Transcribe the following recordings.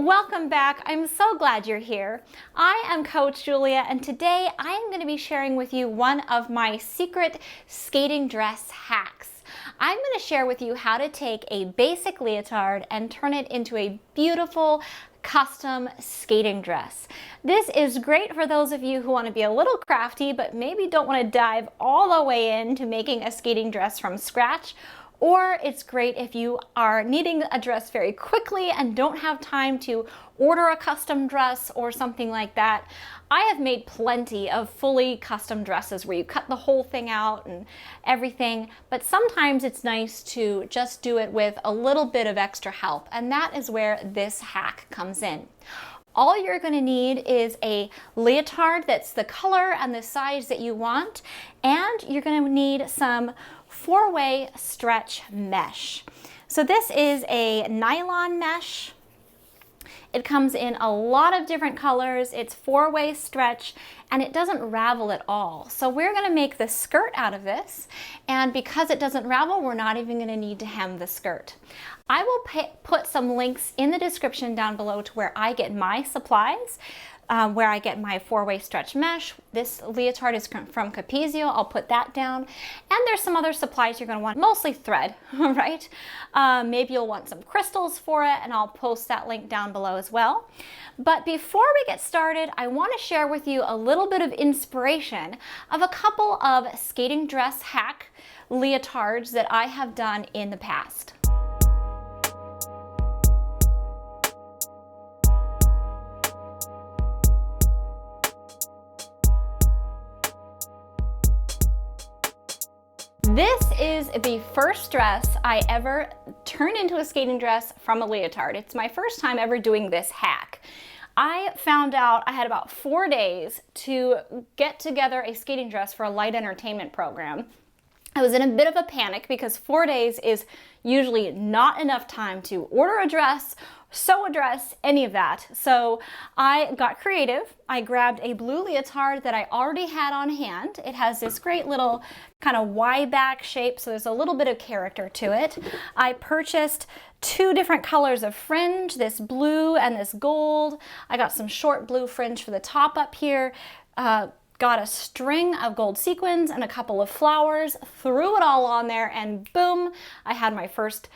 Welcome back. I'm so glad you're here. I am Coach Julia, and today I am going to be sharing with you one of my secret skating dress hacks. I'm going to share with you how to take a basic leotard and turn it into a beautiful custom skating dress. This is great for those of you who want to be a little crafty but maybe don't want to dive all the way into making a skating dress from scratch. Or it's great if you are needing a dress very quickly and don't have time to order a custom dress or something like that. I have made plenty of fully custom dresses where you cut the whole thing out and everything, but sometimes it's nice to just do it with a little bit of extra help, and that is where this hack comes in. All you're going to need is a leotard that's the color and the size that you want, and you're going to need some 4-way stretch mesh. So this is a nylon mesh. It comes in a lot of different colors. It's 4-way stretch and it doesn't ravel at all. So we're going to make the skirt out of this, and because it doesn't ravel, we're not even going to need to hem the skirt. I will put some links in the description down below to where I get my supplies. Where I get my 4-way stretch mesh. This leotard is from Capezio. I'll put that down. And there's some other supplies you're going to want, mostly thread, right? Maybe you'll want some crystals for it, and I'll post that link down below as well. But before we get started, I want to share with you a little bit of inspiration of a couple of skating dress hack leotards that I have done in the past. This is the first dress I ever turned into a skating dress from a leotard. It's my first time ever doing this hack. I found out I had about 4 days to get together a skating dress for a light entertainment program. I was in a bit of a panic because 4 days is usually not enough time to order a dress, sew a dress, any of that. So I got creative. I grabbed a blue leotard that I already had on hand. It has this great little kind of Y back shape, so there's a little bit of character to it. I purchased 2 different colors of fringe, this blue and this gold. I got some short blue fringe for the top up here. Got a string of gold sequins and a couple of flowers, threw it all on there, and boom, I had my first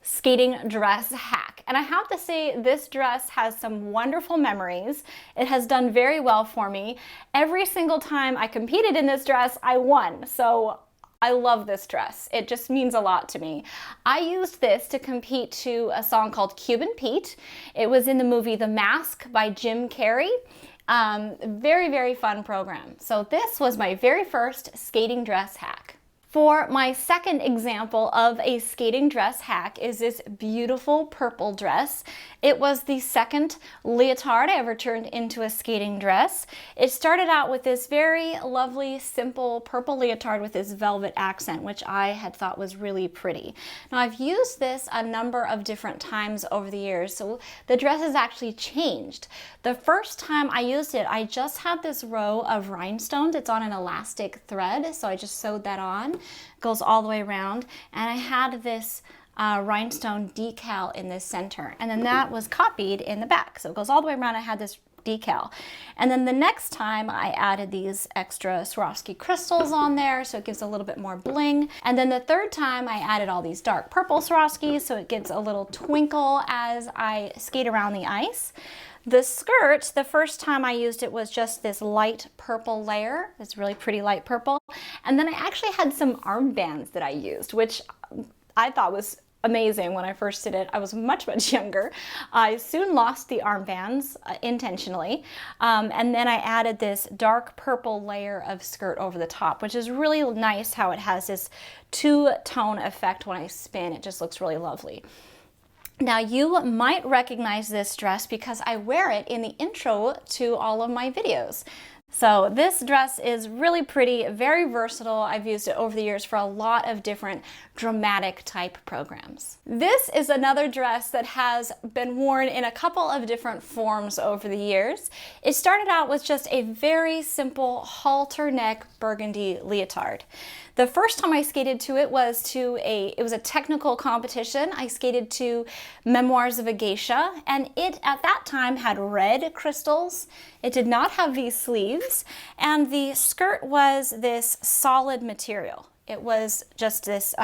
skating dress hack. And I have to say, this dress has some wonderful memories. It has done very well for me. Every single time I competed in this dress, I won. So I love this dress. It just means a lot to me. I used this to compete to a song called Cuban Pete. It was in the movie The Mask by Jim Carrey. Very, very fun program. So this was my very first skating dress hack. For my second example of a skating dress hack is this beautiful purple dress. It was the second leotard I ever turned into a skating dress. It started out with this very lovely, simple purple leotard with this velvet accent, which I had thought was really pretty. Now I've used this a number of different times over the years, so the dress has actually changed. The first time I used it, I just had this row of rhinestones. It's on an elastic thread, so I just sewed that on. Goes all the way around, and I had this rhinestone decal in the center, and then that was copied in the back, so it goes all the way around. I had this decal, and then the next time I added these extra Swarovski crystals on there, so it gives a little bit more bling. And then the third time I added all these dark purple Swarovskis, so it gives a little twinkle as I skate around the ice. The skirt, the first time I used it was just this light purple layer, this really pretty light purple. And then I actually had some armbands that I used, which I thought was amazing when I first did it. I was much, much younger. I soon lost the armbands intentionally. And then I added this dark purple layer of skirt over the top, which is really nice how it has this two-tone effect when I spin. It just looks really lovely. Now you might recognize this dress because I wear it in the intro to all of my videos. So this dress is really pretty, very versatile. I've used it over the years for a lot of different dramatic type programs. This is another dress that has been worn in a couple of different forms over the years. It started out with just a very simple halter neck burgundy leotard. The first time I skated to it was it was a technical competition. I skated to Memoirs of a Geisha, and it at that time had red crystals. It did not have these sleeves, and the skirt was this solid material. It was just this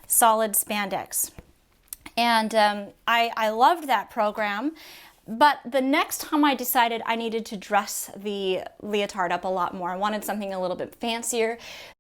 solid spandex. And I loved that program. But the next time I decided I needed to dress the leotard up a lot more. I wanted something a little bit fancier.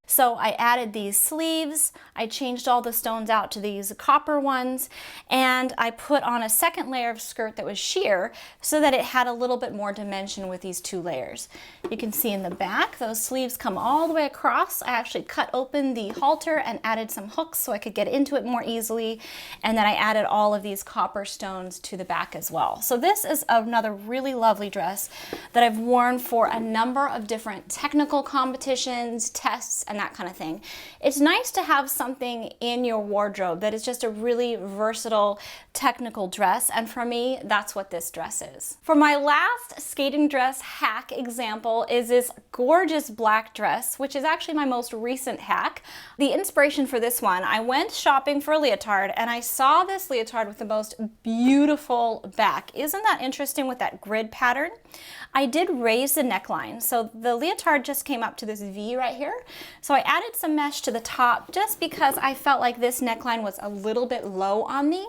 So I added these sleeves, I changed all the stones out to these copper ones, and I put on a second layer of skirt that was sheer so that it had a little bit more dimension with these two layers. You can see in the back, those sleeves come all the way across. I actually cut open the halter and added some hooks so I could get into it more easily, and then I added all of these copper stones to the back as well. So this is another really lovely dress that I've worn for a number of different technical competitions, tests, and that kind of thing. It's nice to have something in your wardrobe that is just a really versatile technical dress, and for me, that's what this dress is. For my last skating dress hack example is this gorgeous black dress, which is actually my most recent hack. The inspiration for this one, I went shopping for a leotard and I saw this leotard with the most beautiful back. Isn't that interesting with that grid pattern? I did raise the neckline, so the leotard just came up to this V right here. So I added some mesh to the top just because I felt like this neckline was a little bit low on me.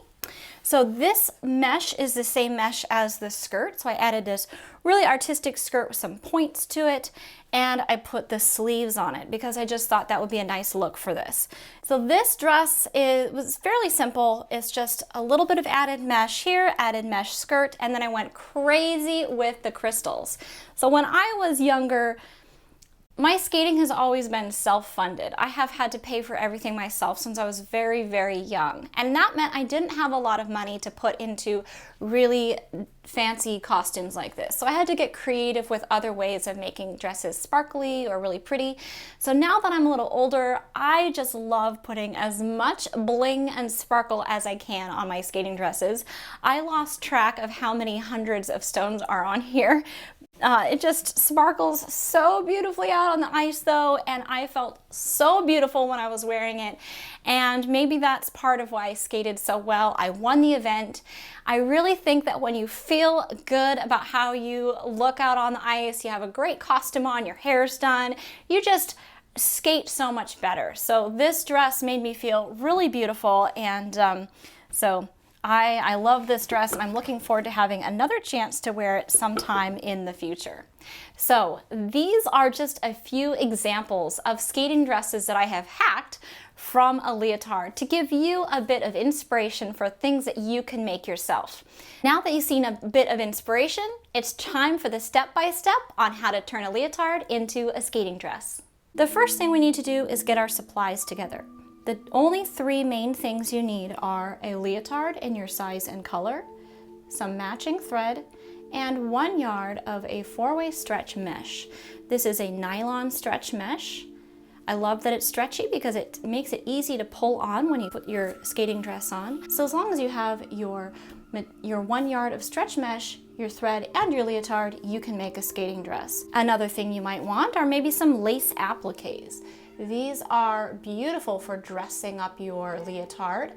So this mesh is the same mesh as the skirt. So I added this really artistic skirt with some points to it, and I put the sleeves on it because I just thought that would be a nice look for this. So this dress was fairly simple. It's just a little bit of added mesh here, added mesh skirt, and then I went crazy with the crystals. So when I was younger, my skating has always been self-funded. I have had to pay for everything myself since I was very, very young. And that meant I didn't have a lot of money to put into really fancy costumes like this. So I had to get creative with other ways of making dresses sparkly or really pretty. So now that I'm a little older, I just love putting as much bling and sparkle as I can on my skating dresses. I lost track of how many hundreds of stones are on here. It just sparkles so beautifully out on the ice though, and I felt so beautiful when I was wearing it, and maybe that's part of why I skated so well. I won the event. I really think that when you feel good about how you look out on the ice, you have a great costume on, your hair's done, you just skate so much better. So this dress made me feel really beautiful, and so I love this dress, and I'm looking forward to having another chance to wear it sometime in the future. So these are just a few examples of skating dresses that I have hacked from a leotard to give you a bit of inspiration for things that you can make yourself. Now that you've seen a bit of inspiration, it's time for the step-by-step on how to turn a leotard into a skating dress. The first thing we need to do is get our supplies together. The only three main things you need are a leotard in your size and color, some matching thread, and 1 yard of a 4-way stretch mesh. This is a nylon stretch mesh. I love that it's stretchy because it makes it easy to pull on when you put your skating dress on. So as long as you have your 1 yard of stretch mesh, your thread, and your leotard, you can make a skating dress. Another thing you might want are maybe some lace appliques. These are beautiful for dressing up your leotard.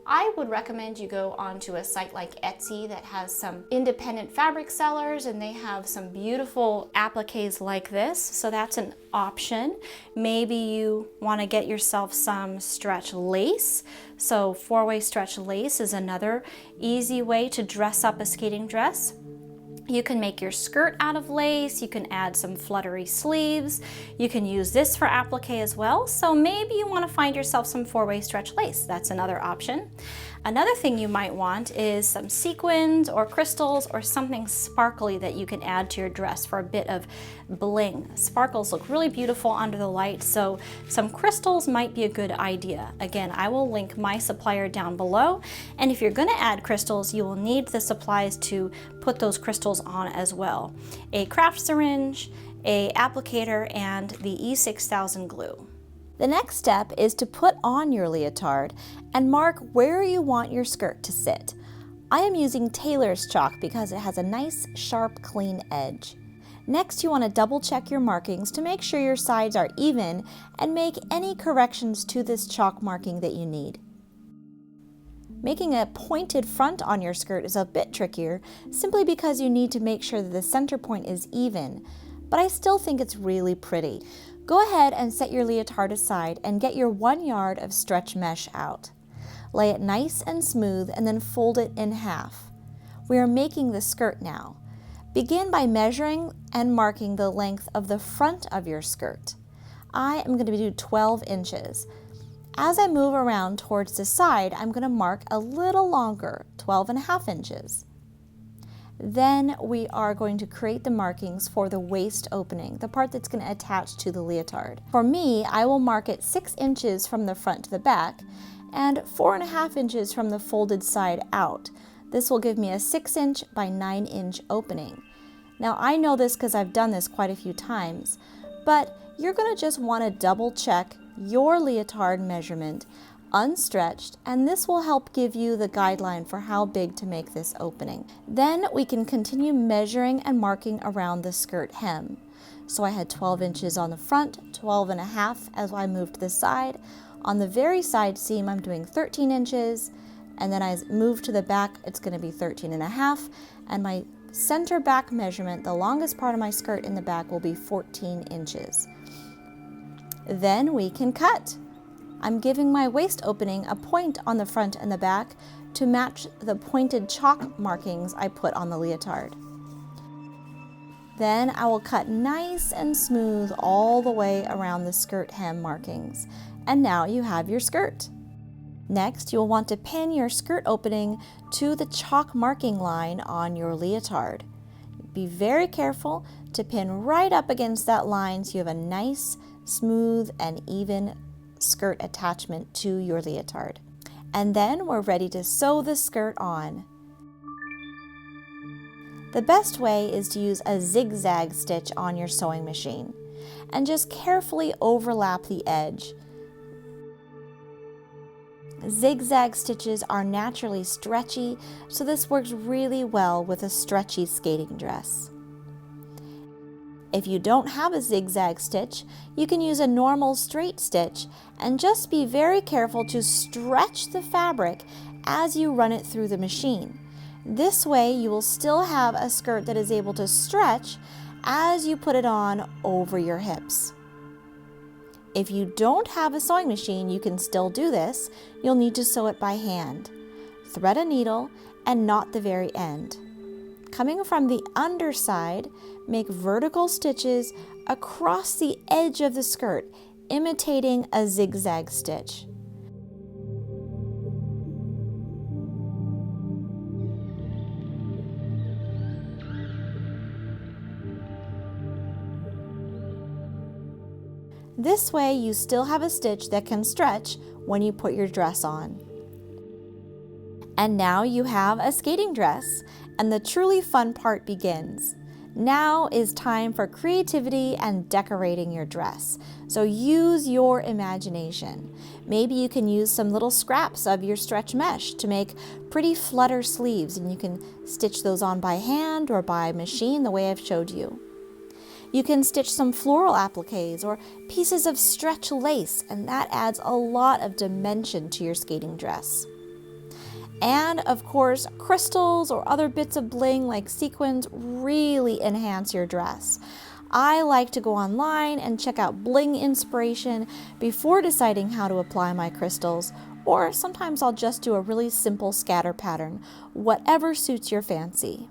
I would recommend you go onto a site like Etsy that has some independent fabric sellers, and they have some beautiful appliques like this, so that's an option. Maybe you want to get yourself some stretch lace. So 4-way stretch lace is another easy way to dress up a skating dress. You can make your skirt out of lace, you can add some fluttery sleeves, you can use this for applique as well, so maybe you want to find yourself some 4-way stretch lace. That's another option. Another thing you might want is some sequins or crystals or something sparkly that you can add to your dress for a bit of bling. Sparkles look really beautiful under the light, so some crystals might be a good idea. Again, I will link my supplier down below, and if you're going to add crystals, you will need the supplies to put those crystals on as well. A craft syringe, a applicator, and the E6000 glue. The next step is to put on your leotard and mark where you want your skirt to sit. I am using Taylor's chalk because it has a nice, sharp, clean edge. Next, you want to double check your markings to make sure your sides are even and make any corrections to this chalk marking that you need. Making a pointed front on your skirt is a bit trickier simply because you need to make sure that the center point is even, but I still think it's really pretty. Go ahead and set your leotard aside and get your 1 yard of stretch mesh out. Lay it nice and smooth and then fold it in half. We are making the skirt now. Begin by measuring and marking the length of the front of your skirt. I am going to do 12 inches. As I move around towards the side, I'm going to mark a little longer, 12.5 inches. Then we are going to create the markings for the waist opening, the part that's going to attach to the leotard. For me, I will mark it 6 inches from the front to the back and 4.5 inches from the folded side out. This will give me a 6-inch by 9-inch opening. Now I know this because I've done this quite a few times, but you're going to just want to double check your leotard measurement unstretched, and this will help give you the guideline for how big to make this opening. Then we can continue measuring and marking around the skirt hem. So I had 12 inches on the front, 12.5 as I moved to the side. On the very side seam, I'm doing 13 inches, and then I move to the back, it's going to be 13.5, and my center back measurement, the longest part of my skirt in the back, will be 14 inches. Then we can cut. I'm giving my waist opening a point on the front and the back to match the pointed chalk markings I put on the leotard. Then I will cut nice and smooth all the way around the skirt hem markings. And now you have your skirt. Next, you'll want to pin your skirt opening to the chalk marking line on your leotard. Be very careful to pin right up against that line so you have a nice, smooth, and even skirt attachment to your leotard. And then we're ready to sew the skirt on. The best way is to use a zigzag stitch on your sewing machine and just carefully overlap the edge. Zigzag stitches are naturally stretchy, so this works really well with a stretchy skating dress. If you don't have a zigzag stitch, you can use a normal straight stitch and just be very careful to stretch the fabric as you run it through the machine. This way you will still have a skirt that is able to stretch as you put it on over your hips. If you don't have a sewing machine, you can still do this. You'll need to sew it by hand. Thread a needle and knot the very end. Coming from the underside, make vertical stitches across the edge of the skirt, imitating a zigzag stitch. This way you still have a stitch that can stretch when you put your dress on. And now you have a skating dress, and the truly fun part begins. Now is time for creativity and decorating your dress. So use your imagination. Maybe you can use some little scraps of your stretch mesh to make pretty flutter sleeves, and you can stitch those on by hand or by machine the way I've showed you. You can stitch some floral appliques or pieces of stretch lace, and that adds a lot of dimension to your skating dress. And of course, crystals or other bits of bling like sequins really enhance your dress. I like to go online and check out bling inspiration before deciding how to apply my crystals, or sometimes I'll just do a really simple scatter pattern, whatever suits your fancy.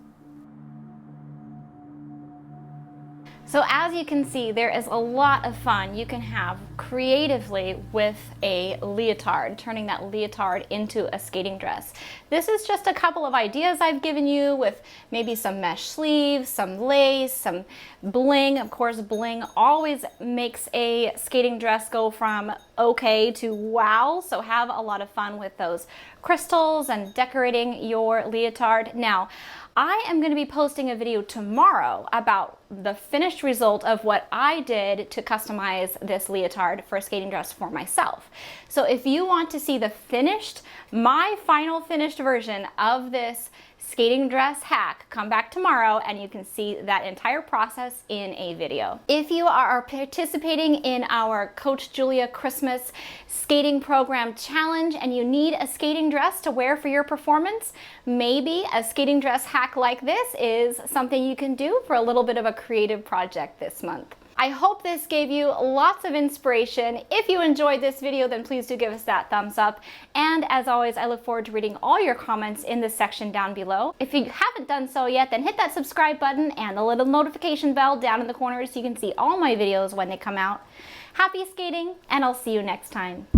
So as you can see, there is a lot of fun you can have creatively with a leotard, turning that leotard into a skating dress. This is just a couple of ideas I've given you with maybe some mesh sleeves, some lace, some bling. Of course, bling always makes a skating dress go from okay to wow, so have a lot of fun with those crystals and decorating your leotard. Now, I am going to be posting a video tomorrow about the finished result of what I did to customize this leotard for a skating dress for myself. So if you want to see the my final finished version of this skating dress hack, come back tomorrow and you can see that entire process in a video. If you are participating in our Coach Julia Christmas skating program challenge and you need a skating dress to wear for your performance, maybe a skating dress hack like this is something you can do for a little bit of a creative project this month. I hope this gave you lots of inspiration. If you enjoyed this video, then please do give us that thumbs up. And as always, I look forward to reading all your comments in the section down below. If you haven't done so yet, then hit that subscribe button and the little notification bell down in the corner so you can see all my videos when they come out. Happy skating, and I'll see you next time.